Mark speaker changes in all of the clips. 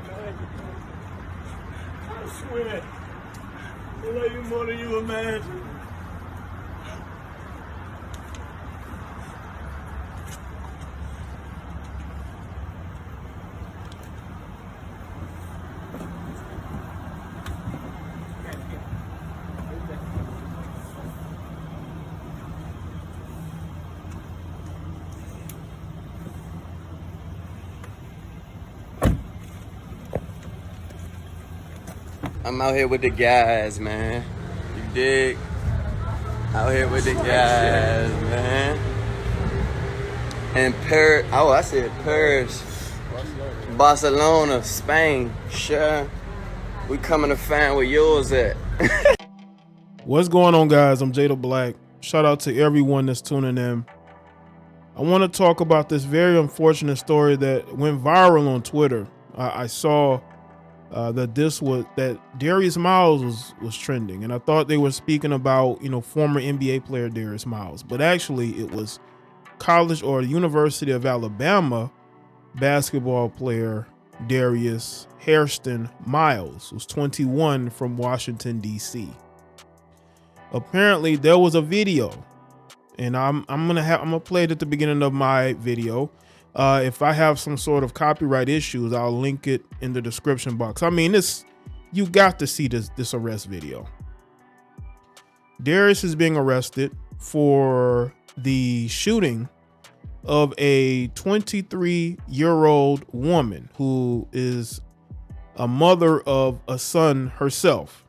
Speaker 1: I swear, I love you more than you imagine.
Speaker 2: I'm out here with the guys, man. You dig? Out here with the guys, man. And Paris, Barcelona, Spain. Sure. We coming to find where yours at.
Speaker 3: What's going on, guys? I'm JAlLED. Shout out to everyone that's tuning in. I want to talk about this very unfortunate story that went viral on Twitter. I saw that Darius Miles was trending, and I thought they were speaking about, former NBA player Darius Miles, but actually it was college or the University of Alabama basketball player Darius Miles, who's 21, from Washington, D.C. Apparently there was a video, and I'm gonna play it at the beginning of my video. If I have some sort of copyright issues, I'll link it in the description box. I mean, you got to see this arrest video. Darius is being arrested for the shooting of a 23-year-old woman who is a mother of a son herself.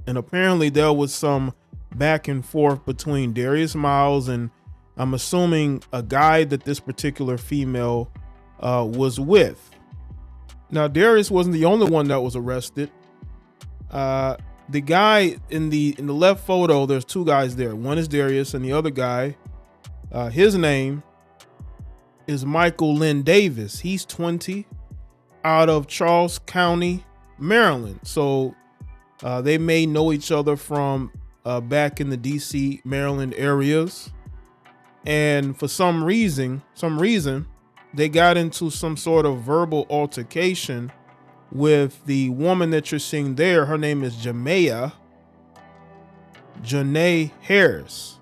Speaker 3: And apparently there was some back and forth between Darius Miles and, I'm assuming, a guy that this particular female was with. Now, Darius wasn't the only one that was arrested. The guy in the left photo, there's two guys there. One is Darius, and the other guy, his name is Michael Lynn Davis. He's 20, out of Charles County, Maryland. So they may know each other from back in the DC, Maryland areas. And for some reason, they got into some sort of verbal altercation with the woman that you're seeing there. Her name is Jamea Harris.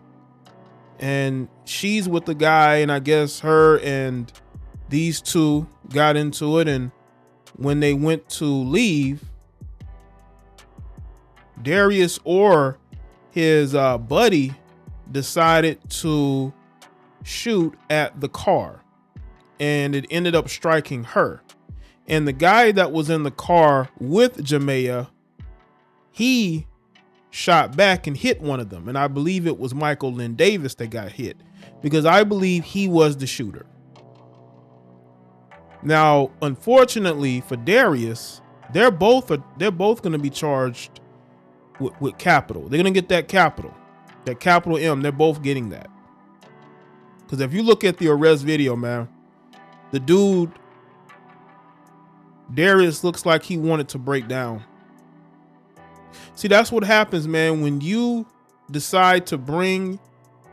Speaker 3: And she's with the guy, and I guess her and these two got into it. And when they went to leave, Darius or his buddy decided to shoot at the car, and it ended up striking her. And the guy that was in the car with Jamea, he shot back and hit one of them, and I believe it was Michael Lynn Davis that got hit, because I believe he was the shooter. Now, unfortunately for Darius, they're both going to be charged with capital. They're going to get that capital M. They're both getting that. Because if you look at the arrest video, man, the dude, Darius, looks like he wanted to break down. See, that's what happens, man, when you decide to bring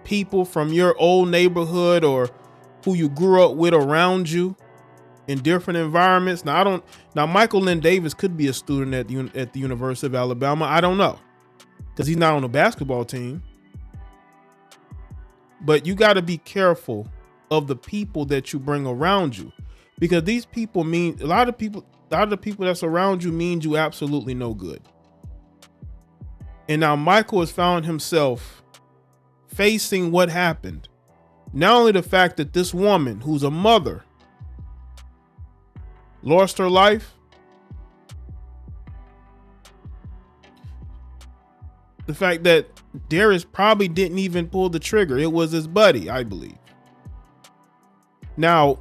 Speaker 3: people from your old neighborhood or who you grew up with around you in different environments. Now, Michael Lynn Davis could be a student at the University of Alabama. I don't know, because he's not on the basketball team. But you got to be careful of the people that you bring around you, because these people mean a lot of people that's around you means you absolutely no good. And now Michael has found himself facing what happened. Not only the fact that this woman, who's a mother, lost her life, the fact that Darius probably didn't even pull the trigger. It was his buddy, I believe. Now,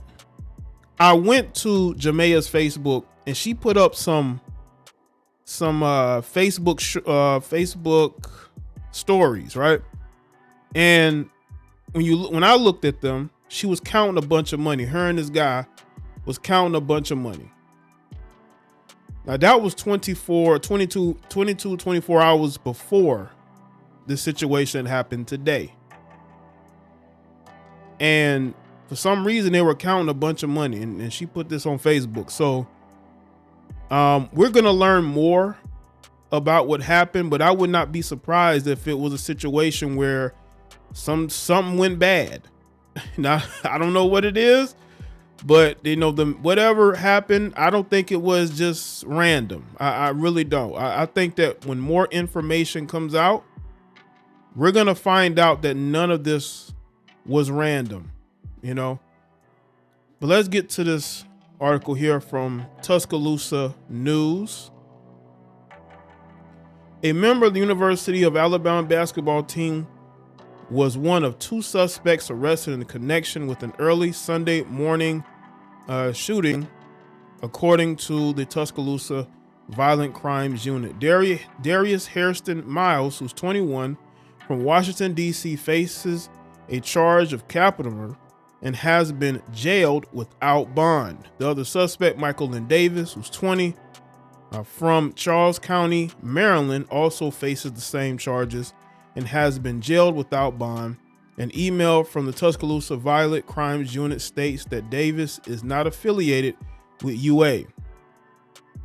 Speaker 3: I went to Jamea's Facebook, and she put up some Facebook stories, right? And when I looked at them, she was counting a bunch of money. Her and this guy was counting a bunch of money. Now that was 24 hours before the situation happened today. And for some reason they were counting a bunch of money, and she put this on Facebook. So We're going to learn more about what happened, but I would not be surprised if it was a situation where something went bad. Now, I don't know what it is, but whatever happened, I don't think it was just random. I really don't. I think that when more information comes out, we're going to find out that none of this was random, But let's get to this article here from Tuscaloosa News. A member of the University of Alabama basketball team was one of 2 suspects arrested in connection with an early Sunday morning shooting, according to the Tuscaloosa Violent Crimes Unit. Darius Miles, who's 21, from Washington, D.C., faces a charge of capital murder and has been jailed without bond. The other suspect, Michael Lynn Davis, who's 20, from Charles County, Maryland, also faces the same charges and has been jailed without bond. An email from the Tuscaloosa Violent Crimes Unit states that Davis is not affiliated with UA.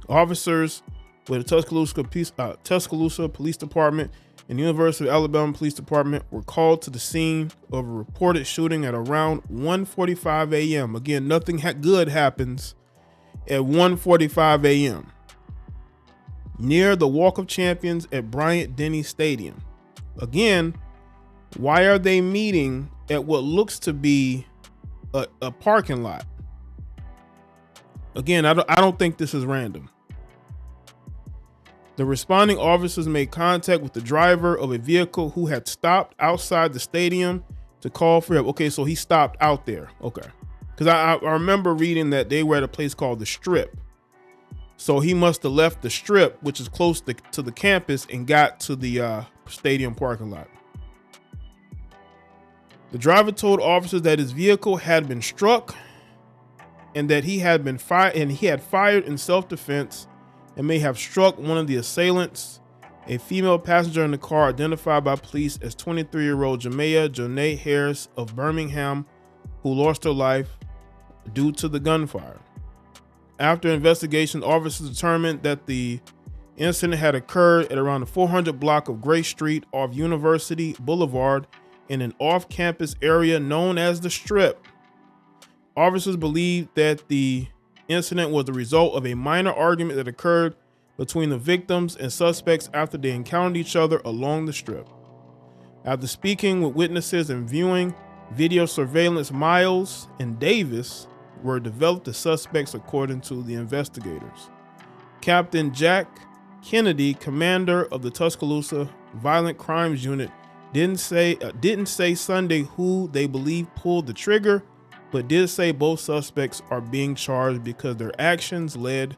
Speaker 3: Officers with the Tuscaloosa Police Department and the University of Alabama Police Department were called to the scene of a reported shooting at around 1:45 a.m. Again, nothing good happens at 1:45 a.m. near the Walk of Champions at Bryant-Denny Stadium. Again, why are they meeting at what looks to be a parking lot? Again, I don't think this is random. The responding officers made contact with the driver of a vehicle who had stopped outside the stadium to call for help. Okay, so he stopped out there. Okay, because I remember reading that they were at a place called the Strip. So he must have left the Strip, which is close to the campus, and got to the stadium parking lot. The driver told officers that his vehicle had been struck and that he had fired in self-defense and may have struck one of the assailants. A female passenger in the car, identified by police as 23-year-old Jamea Harris of Birmingham, who lost her life due to the gunfire. After investigation, officers determined that the incident had occurred at around the 400 block of Gray Street off University Boulevard in an off-campus area known as the Strip. Officers believe that the incident was the result of a minor argument that occurred between the victims and suspects after they encountered each other along the Strip. After speaking with witnesses and viewing video surveillance, Miles and Davis were developed as suspects, according to the investigators. Captain Jack Kennedy, commander of the Tuscaloosa Violent Crimes Unit, didn't say Sunday who they believe pulled the trigger, but did say both suspects are being charged because their actions led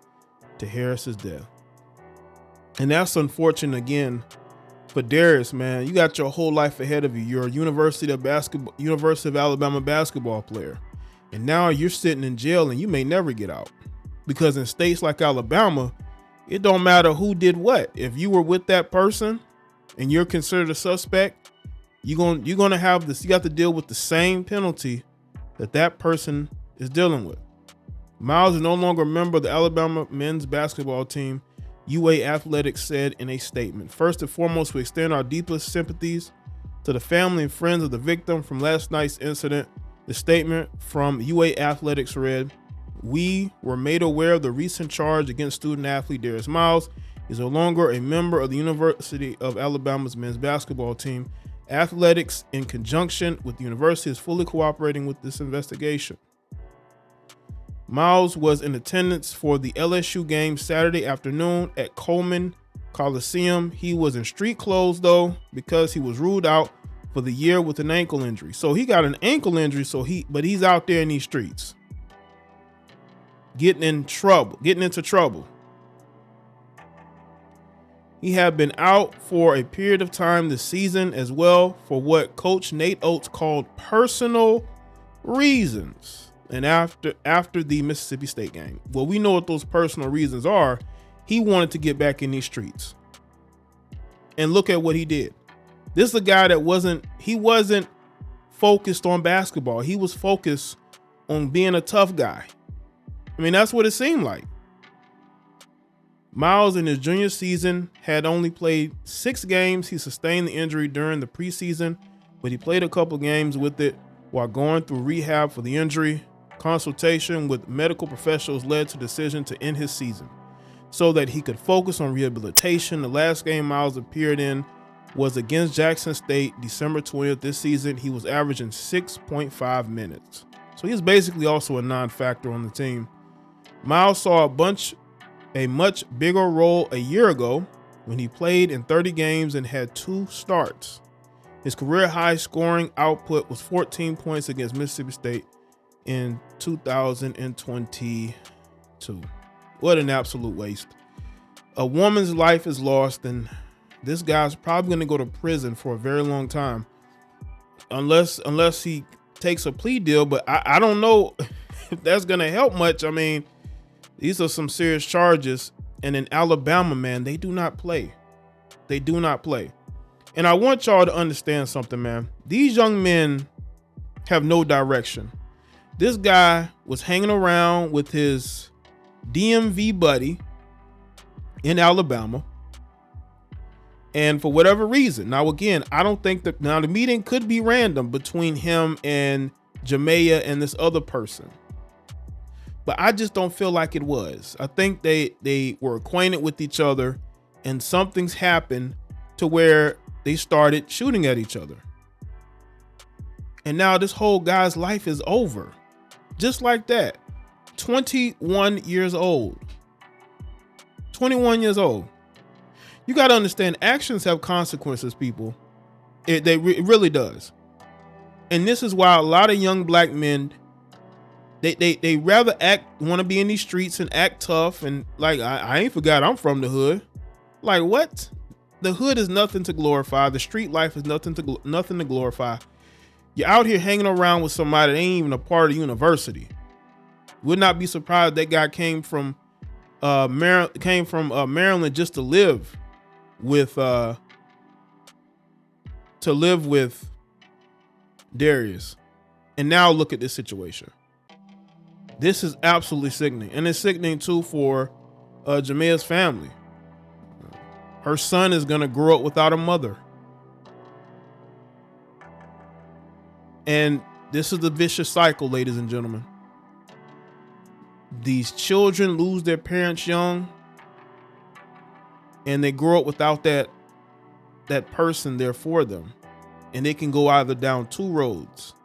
Speaker 3: to Harris's death. And that's unfortunate again for Darius, man. You got your whole life ahead of you. You're a University of Alabama basketball player. And now you're sitting in jail and you may never get out. Because in states like Alabama, it don't matter who did what. If you were with that person and you're considered a suspect, you're gonna have this. You got to deal with the same penalty that person is dealing with. Miles is no longer a member of the Alabama men's basketball team, UA Athletics said in a statement. First and foremost, we extend our deepest sympathies to the family and friends of the victim from last night's incident. The statement from UA Athletics read, "We were made aware of the recent charge against student athlete Darius Miles. He's no longer a member of the University of Alabama's men's basketball team. Athletics, in conjunction with the university, is fully cooperating with this investigation." Miles was in attendance for the LSU game Saturday afternoon at Coleman Coliseum. He was in street clothes, though, because he was ruled out for the year with an ankle injury. So he got an ankle injury, but he's out there in these streets getting into trouble. He had been out for a period of time this season as well for what Coach Nate Oates called personal reasons. And after the Mississippi State game, well, we know what those personal reasons are. He wanted to get back in these streets. And look at what he did. This is a guy that wasn't focused on basketball. He was focused on being a tough guy. I mean, that's what it seemed like. Miles in his junior season had only played 6 games. He sustained the injury during the preseason, but he played a couple games with it while going through rehab for the injury. Consultation with medical professionals led to the decision to end his season so that he could focus on rehabilitation. The last game Miles appeared in was against Jackson State, December 20th. This season, he was averaging 6.5 minutes. So he's basically also a non-factor on the team. Miles saw a much bigger role a year ago when he played in 30 games and had 2 starts. His career high scoring output was 14 points against Mississippi State in 2022. What an absolute waste. A woman's life is lost, and this guy's probably going to go to prison for a very long time unless he takes a plea deal. But I don't know if that's going to help much. I mean, these are some serious charges, and in Alabama, man, they do not play. They do not play. And I want y'all to understand something, man. These young men have no direction. This guy was hanging around with his DMV buddy in Alabama. And for whatever reason, now again, I don't think that now the meeting could be random between him and Jamea and this other person. But I just don't feel like it was. I think they were acquainted with each other and something's happened to where they started shooting at each other. And now this whole guy's life is over. Just like that. 21 years old. 21 years old. You got to understand, actions have consequences, people. It really does. And this is why a lot of young black men, they rather want to be in these streets and act tough. And like, I ain't forgot I'm from the hood. Like, what? The hood is nothing to glorify. The street life is nothing to glorify. You're out here hanging around with somebody that ain't even a part of university. Would not be surprised that guy came from Maryland just to live with Darius. And now look at this situation. This is absolutely sickening. And it's sickening too for Jamea's family. Her son is going to grow up without a mother. And this is the vicious cycle, ladies and gentlemen. These children lose their parents young, and they grow up without that person there for them. And they can go either down 2 roads.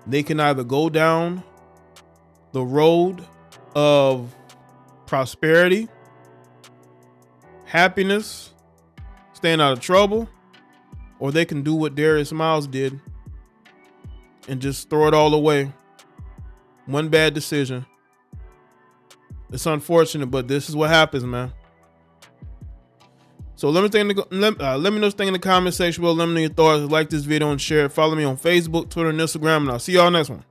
Speaker 3: They can either go down the road of prosperity, happiness, staying out of trouble, or they can do what Darius Miles did and just throw it all away. One bad decision. It's unfortunate, but this is what happens, man. So let me know what you think in the comment section below. Let me know your thoughts. Like this video and share it. Follow me on Facebook, Twitter, and Instagram, and I'll see y'all next one.